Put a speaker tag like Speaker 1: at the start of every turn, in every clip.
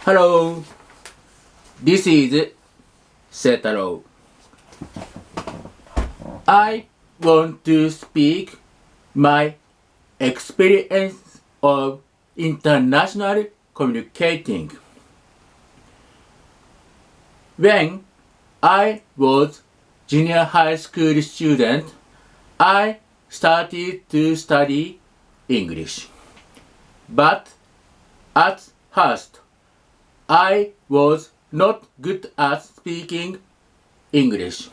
Speaker 1: Hello, this is Setaro. I want to speak my experience of international communicating. When I was junior high school student, I started to study English. But at first, I was not good at speaking English.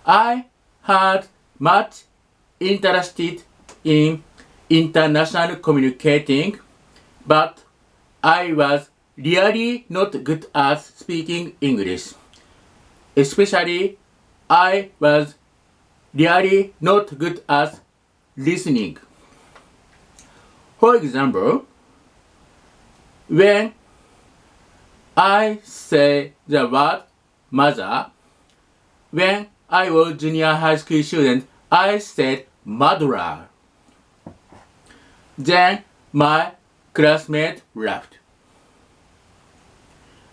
Speaker 1: I had much interested in international communicating, but I was really not good at speaking English. Especially, I was really not good at listening. For example, when I say the word mother, when I was junior high school student, I said murderer. Then my classmate laughed.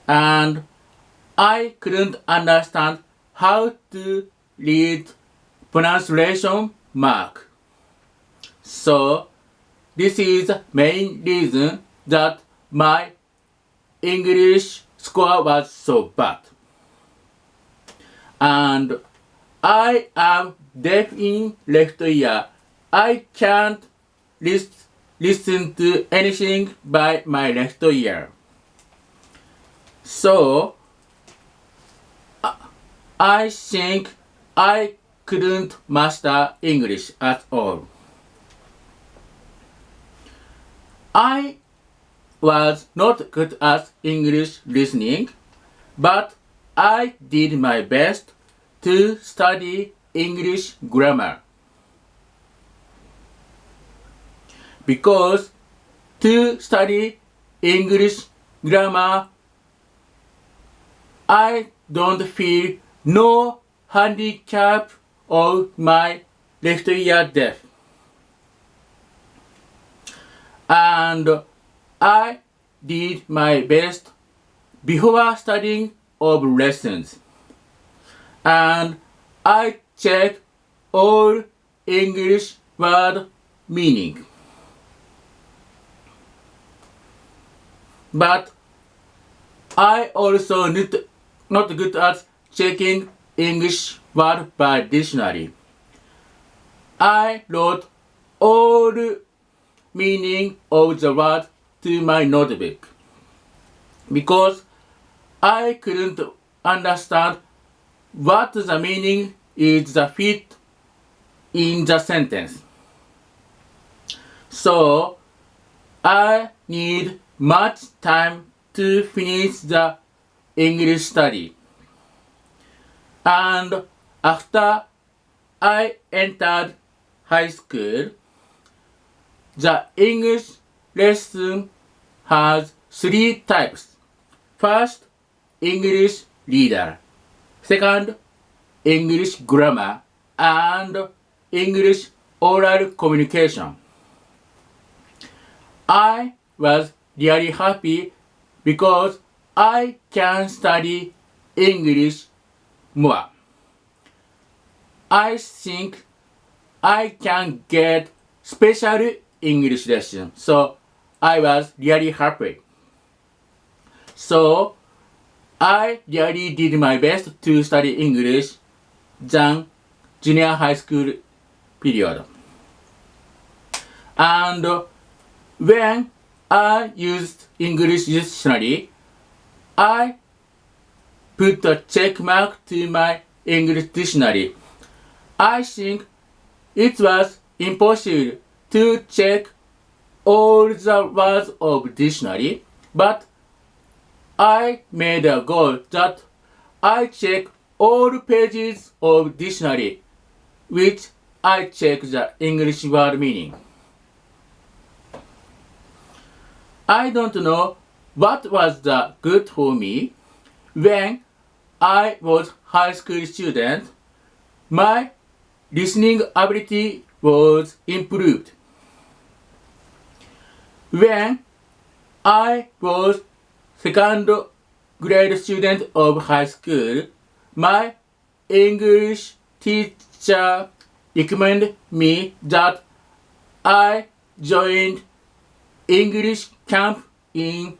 Speaker 1: And I couldn't understand how to read pronunciation mark. So this is the main reason that my English score was so bad. And I am deaf in left ear. I can't listen to anything by my left ear. So I think I couldn't master English at all. I was not good at English listening, but I did my best to study English grammar. Because to study English grammar, I don't feel no handicap of my left ear deaf. And I did my best before studying of lessons. And I check all English word meaning. But I also not good at checking English word by dictionary. I wrote all meaning of the word to my notebook because I couldn't understand what the meaning is the fit in the sentence. So I need much time to finish the English study. And after I entered high school, the English lesson has three types. First, English reader. Second, English grammar. And English oral communication. I was really happy because I can study English more. I think I can get special English lesson. So I was really happy. So I really did my best to study English than junior high school period. And when I used English dictionary, I put a check mark to my English dictionary. I think it was impossible to check all the words of dictionary, but I made a goal that I check all pages of dictionary, which I check the English word meaning. I don't know what was the good for me. When I was high school student, my listening ability was improved. When I was second grade student of high school. My English teacher recommended me that I joined English camp in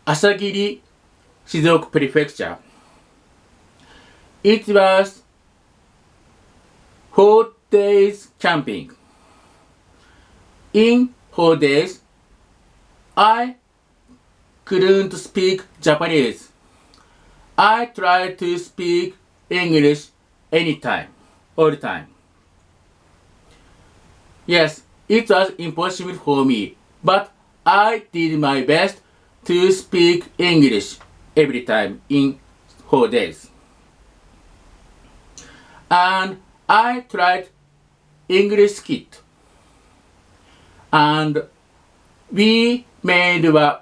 Speaker 1: Asagiri, Shizuoka Prefecture. It was 4 days camping. In 4 days, I couldn't speak Japanese. I tried to speak English anytime, all the time. Yes, it was impossible for me, but I did my best to speak English every time in 4 days. And I tried English Skit. And we made a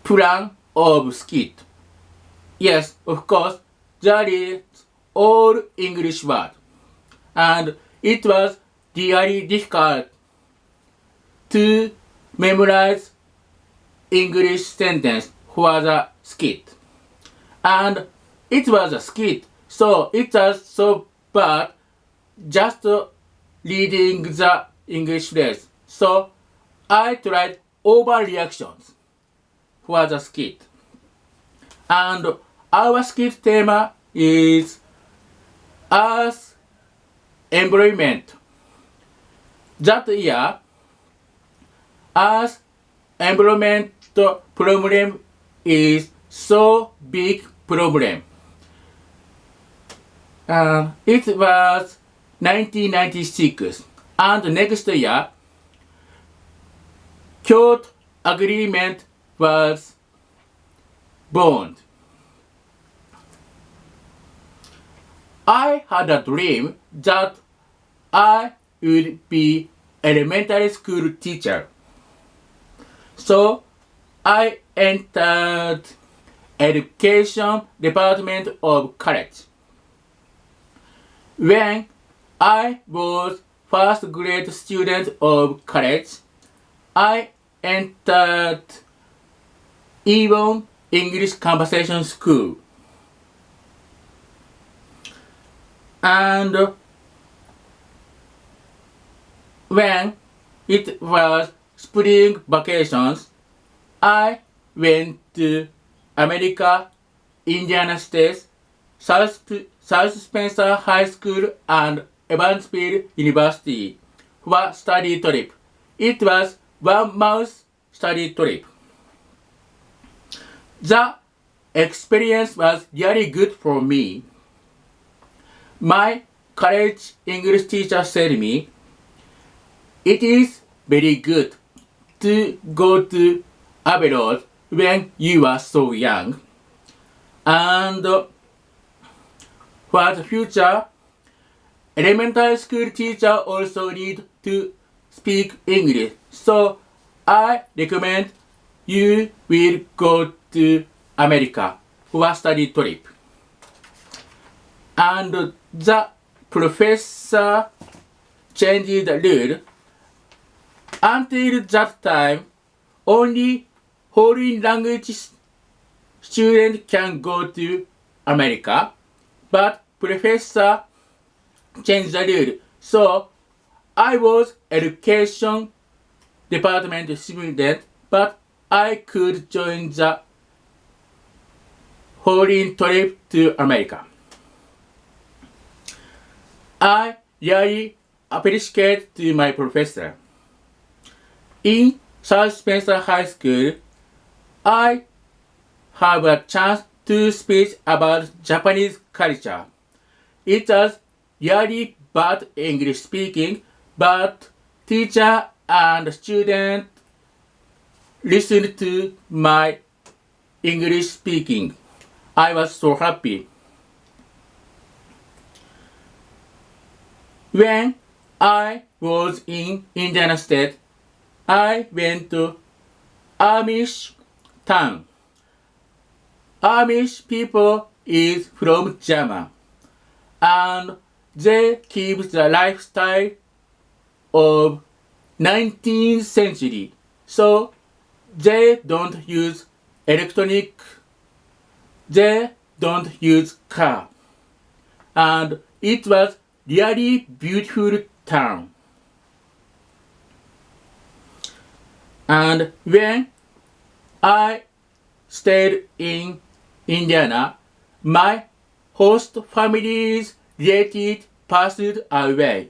Speaker 1: plan of Skit. Yes, of course, there is all English word. And it was really difficult to memorize English sentence for the skit. And it was a skit, so it was so bad just reading the English phrase. So I tried overreactions for the skit. And our skit tema is Earth environment. That year, Earth environment problem is so big problem. It was 1996, and next year, Kyoto Agreement was born. I had a dream that I would be elementary school teacher. So I entered education department of college. When I was first grade student of college, I entered even English conversation school. And when it was spring vacations, I went to America, Indiana States, South Spencer High School and Evansville University for study trip. It was 1 month study trip. The experience was really good for me. My college English teacher said me, it is very good to go to abroad when you are so young. And for the future, elementary school teacher also need to speak English. So I recommend you will go to America for a study trip. And the professor changed the rule. Until that time, only foreign language student can go to America, but professor changed the rule. So I was education department student, but I could join the foreign trip to America. I really appreciate to my professor. In South Spencer High School, I have a chance to speak about Japanese culture. It was really bad English speaking, but teacher and student listened to my English speaking. I was so happy. When I was in Indiana State, I went to Amish town. Amish people is from German, and they keep the lifestyle of 19th century. So they don't use electronic, they don't use car. And it was really beautiful town. And when I stayed in Indiana, my host family's relative passed away.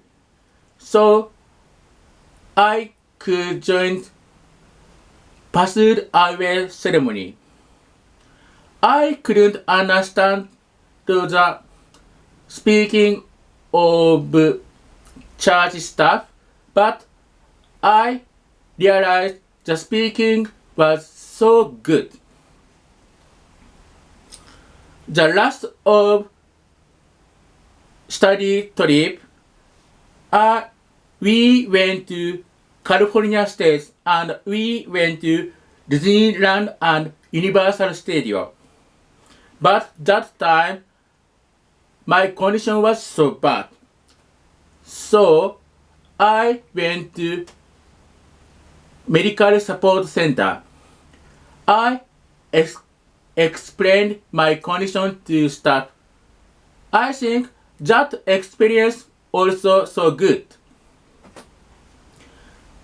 Speaker 1: So I could join passed away ceremony. I couldn't understand the speaking of church stuff, but I realized the speaking was so good. The last of study trip, we went to California State and we went to Disneyland and Universal Studios. But that time, my condition was so bad. So I went to medical support center. I explained my condition to staff. I think that experience also so good.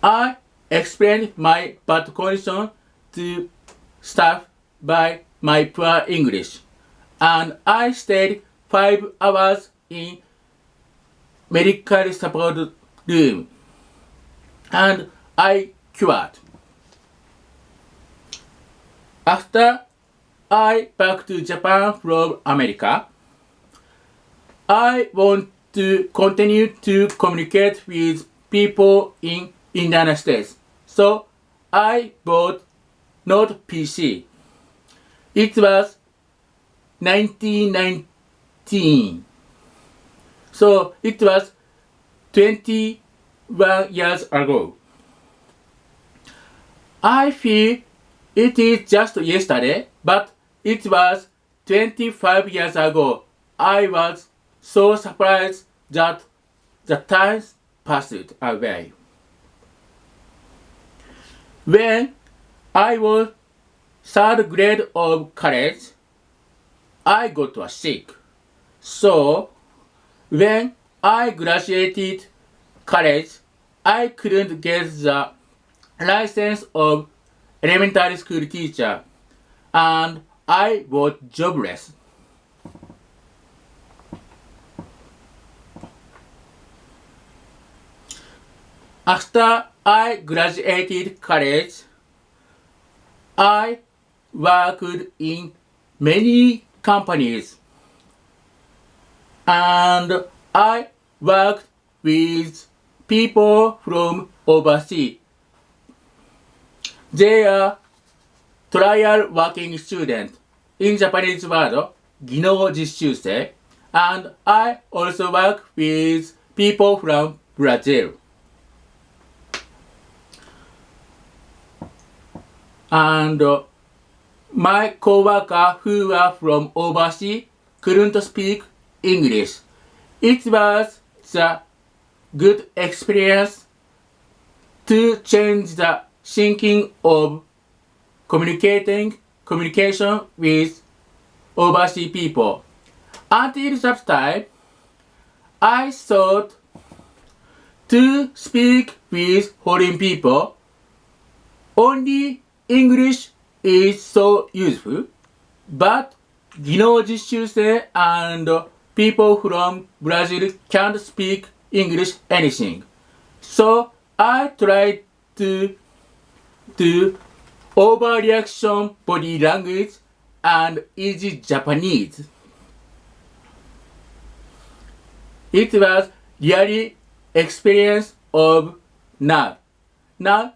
Speaker 1: I explained my bad condition to staff by my poor English, and I stayed 5 hours in medical support room, and I cured. After I back to Japan from America, I want to continue to communicate with people in United States. So I bought Note PC. It was 1919. So it was 21 years ago. I feel it is just yesterday, but it was 25 years ago. I was so surprised that the time passed away. When I was third grade of college, I got sick. So when I graduated college, I couldn't get the license of elementary school teacher, and I was jobless. After I graduated college, I worked in many companies, and I worked with people from overseas. They are trial working students. In Japanese word, 技能実習生. And I also work with people from Brazil. And my coworker who were from overseas couldn't speak English. It was the good experience to change the thinking of communication with overseas people. Until that time, I thought to speak with foreign people, only English is so useful, but 技能実習生 and people from Brazil can't speak English anything. So I tried to do overreaction body language and easy Japanese. It was really experience of now. Now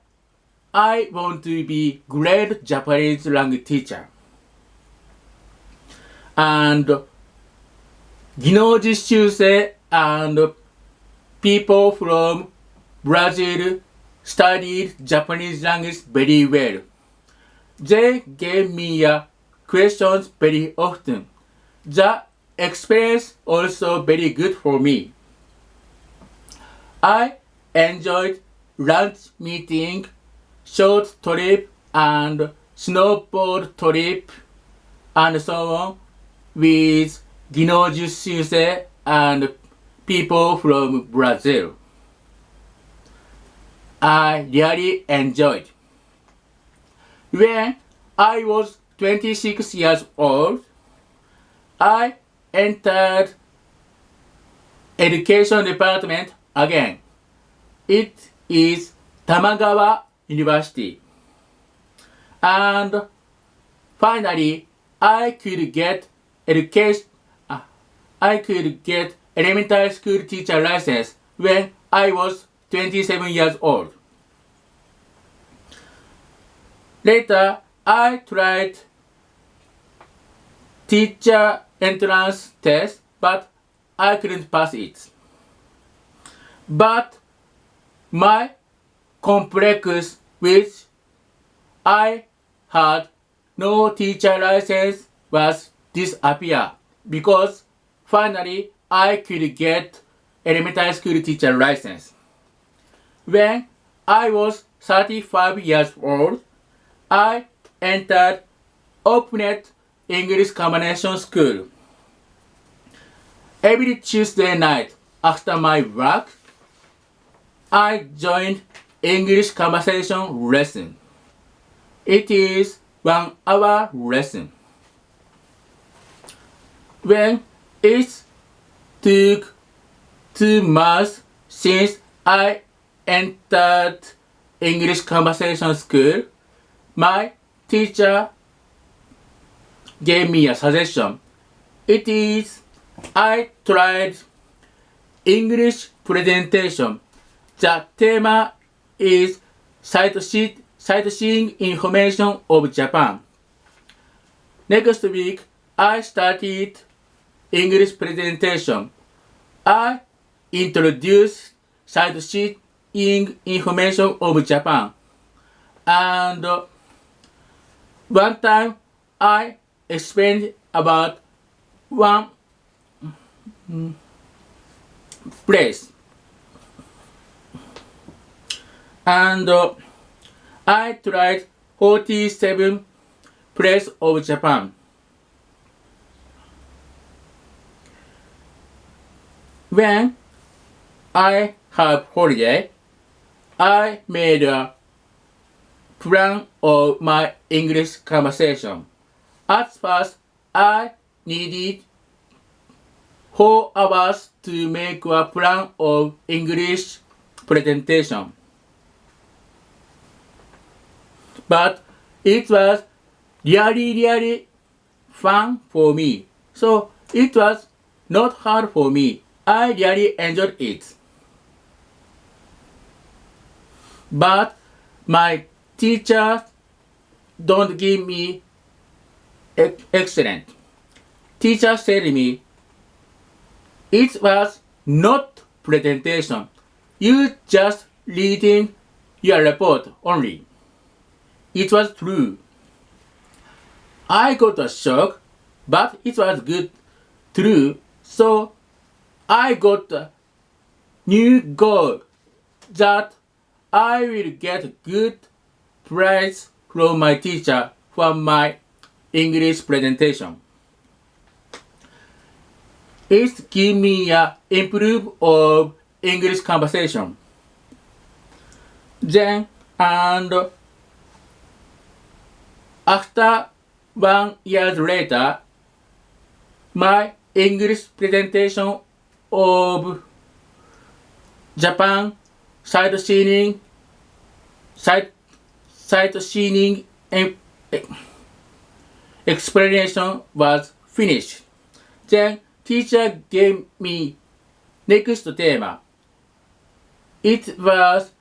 Speaker 1: I want to be great Japanese language teacher. And 技能実習生 and people from Brazil studied Japanese language very well. They gave me questions very often. The experience also very good for me. I enjoyed lunch meeting, short trip, and snowboard trip and so on with Ginoju Sensei and people from Brazil. I really enjoyed. When I was 26 years old, I entered education department again. It is Tamagawa University. And finally, I could get elementary school teacher license when I was 27 years old. Later, I tried teacher entrance test, but I couldn't pass it. But my complex, which I had no teacher license, was disappear because finally I could get elementary school teacher license. When I was 35 years old, I entered OpenNet English Combination School. Every Tuesday night after my work, I joined English conversation lesson. It is 1 hour lesson. When it took 2 months since I entered English conversation school, my teacher gave me a suggestion. It is I tried English presentation. The tema is sightseeing information of Japan. Next week, I started English presentation. I introduced sightseeing information of Japan. And one time I explained about one place. And I tried 47 places of Japan. When I have holiday, I made a plan of my English conversation. At first, I needed 4 hours to make a plan of English presentation. But it was really fun for me. So it was not hard for me. I really enjoyed it. But my teachers don't give me excellent. Teacher said to me, it was not presentation. You just reading your report only. It was true. I got a shock, but it was good, true. So I got a new goal that I will get good praise from my teacher for my English presentation. It gave me a improve of English conversation. Then and after 1 year later, my English presentation of Japan sightseeing explanation was finished. Then teacher gave me next tema. It was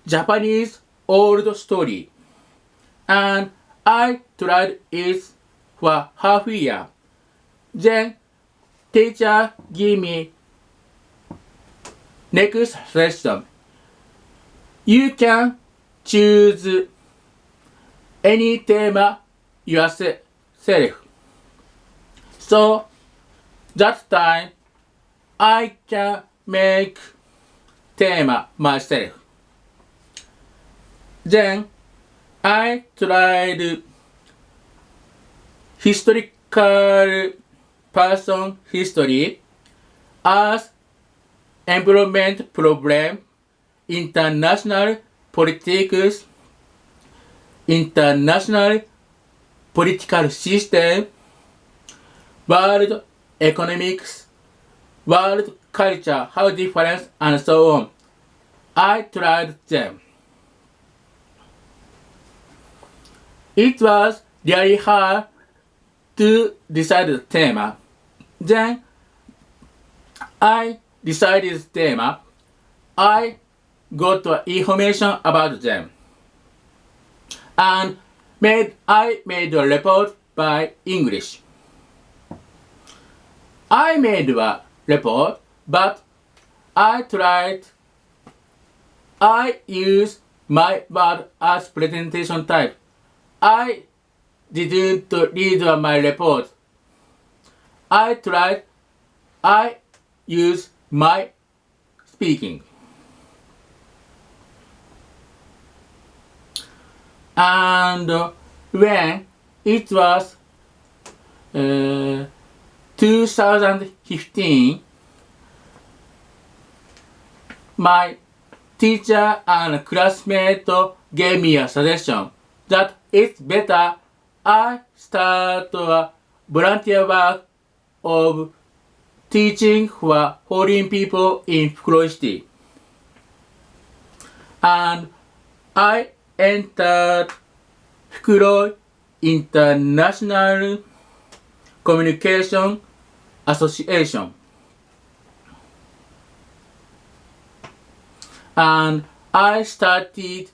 Speaker 1: Japanese old story, and I tried it for half a year. Then teacher gave me next session. You can choose any tema yourself. So that time I can make tema myself. Then I tried historical person history as employment problem, international politics, international political system, world economics, world culture, how different, and so on. I tried them. It was really hard to decide the tema. Then I decided the tema. I got information about them. And I made a report by English. I made a report, but I used my word as presentation type. I didn't read my report. I used my speaking. And when it was 2015, my teacher and classmate gave me a suggestion that it's better I start a volunteer work of teaching for foreign people in City. And I entered Fukuro International Communication Association. And I started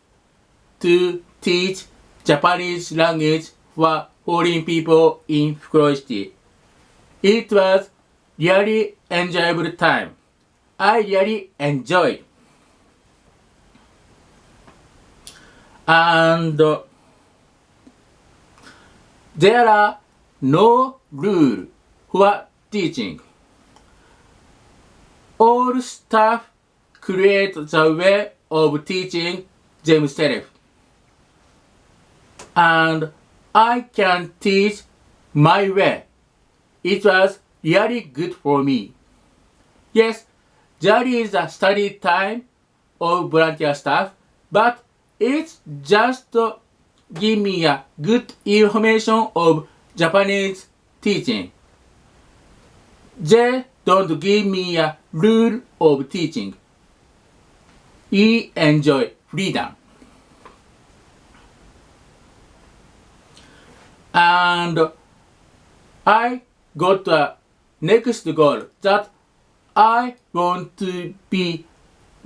Speaker 1: to teach Japanese language for foreign people in City. It was really enjoyable time. I really enjoyed. And there are no rules for teaching. All staff create the way of teaching themselves. And I can teach my way. It was really good for me. Yes, there is a study time of volunteer staff, but it's just to give me a good information of Japanese teaching. They don't give me a rule of teaching. We enjoy freedom. And I got a next goal that I want to be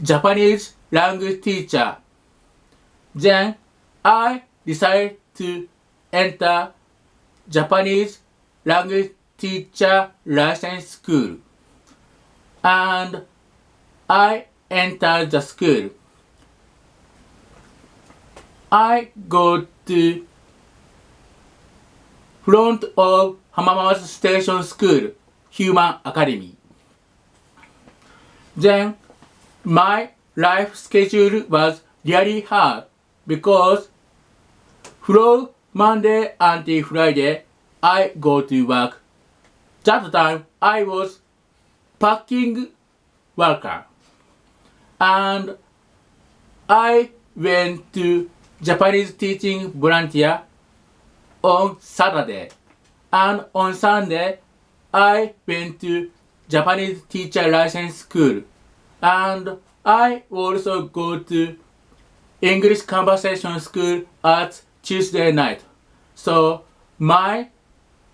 Speaker 1: Japanese language teacher. Then I decided to enter Japanese language teacher license school. And I entered the school. I go to front of Hamamatsu Station School, Human Academy. Then my life schedule was really hard because from Monday until Friday I go to work. That time I was packing worker. And I went to Japanese teaching volunteer on Saturday. And on Sunday, I went to Japanese teacher license school. And I also go to English conversation school at Tuesday night. So my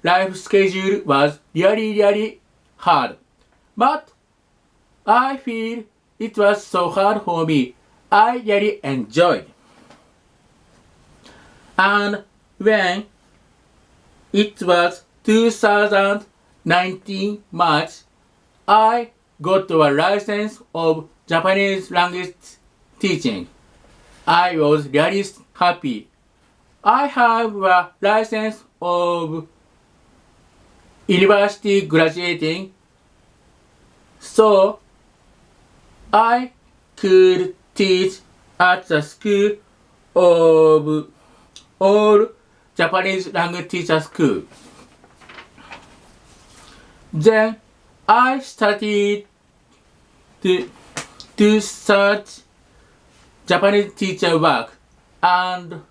Speaker 1: life schedule was really hard. But I feel it was so hard for me. I really enjoyed. And when it was 2019 March, I got a license of Japanese language teaching. I was really happy. I have a license of university graduating, so I could teach at the school of all Japanese language teacher school. Then I started to search Japanese teacher work, and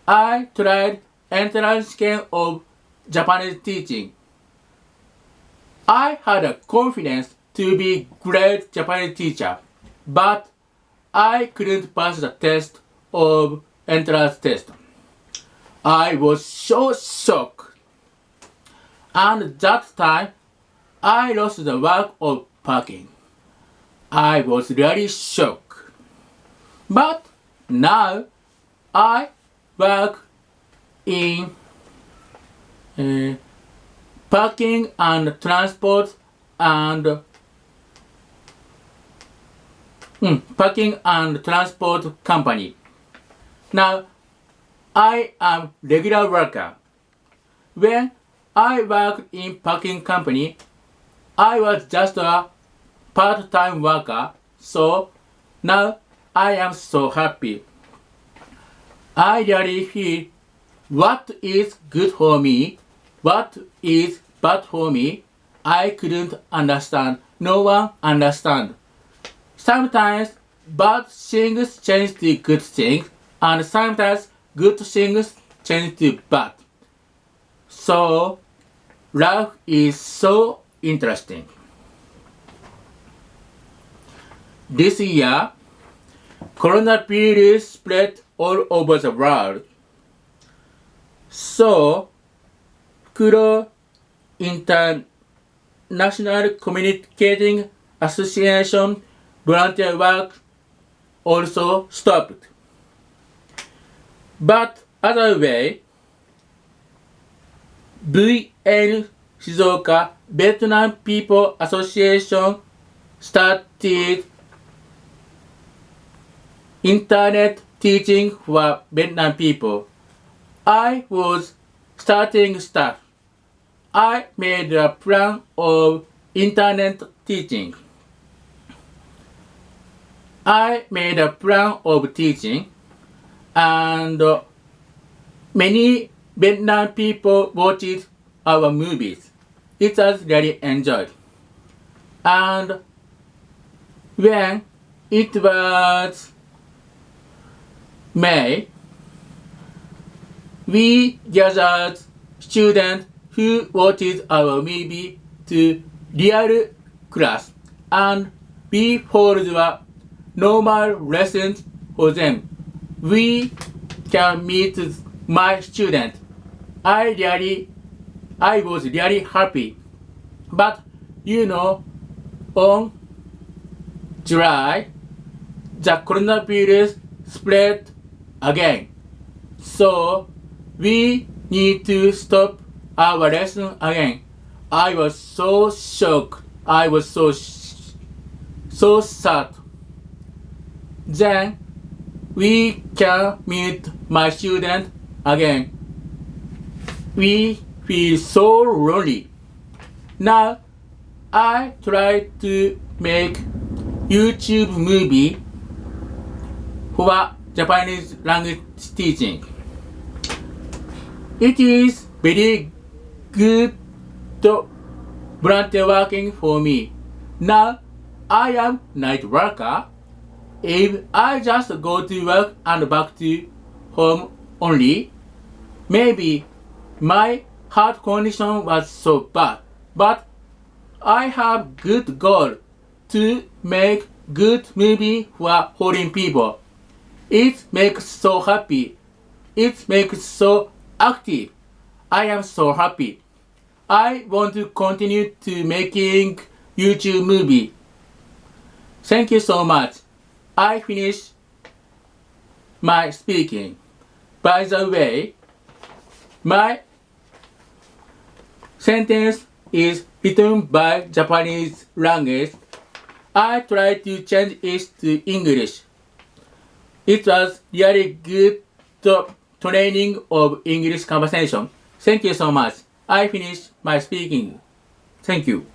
Speaker 1: I tried entrance exam of Japanese teaching. I had a confidence to be great Japanese teacher, but I couldn't pass the test of entrance test. I was so shocked, and that time I lost the work of parking. I was really shocked. But now I work in parking and transport and parking and transport company. Now I am regular worker. When I worked in parking company, I was just a part-time worker, so now I am so happy. I really feel what is good for me, what is bad for me. I couldn't understand. No one understand. Sometimes bad things change to good things, and sometimes good things change to bad. So life is so interesting. This year, coronavirus spread all over the world. So, Kuro International Communicating Association volunteer work also stopped. But other way, VN Shizuoka Vietnam People Association started internet teaching for Vietnam people. I was starting staff. I made a plan of internet teaching. I made a plan of teaching, and many Vietnam people watched our movies. It was really enjoyed. And when it was May, we gathered students who watched our movie to real class, and we held a normal lessons for them. We can meet my students. I was really happy. But on July, the coronavirus spread again. So we need to stop our lesson again. I was so shocked. I was so sad. Then we can meet my student again. We feel so lonely. Now I try to make YouTube movie for Japanese language teaching. It is very good volunteer working for me. Now I am night worker. If I just go to work and back to home only, maybe my heart condition was so bad. But I have good goal to make good movie for foreign people. It makes so happy. It makes so active. I am so happy. I want to continue to making YouTube movie. Thank you so much. I finished my speaking. By the way, my sentence is written by Japanese language. I try to change it to English. It was really good training of English conversation. Thank you so much. I finished my speaking. Thank you.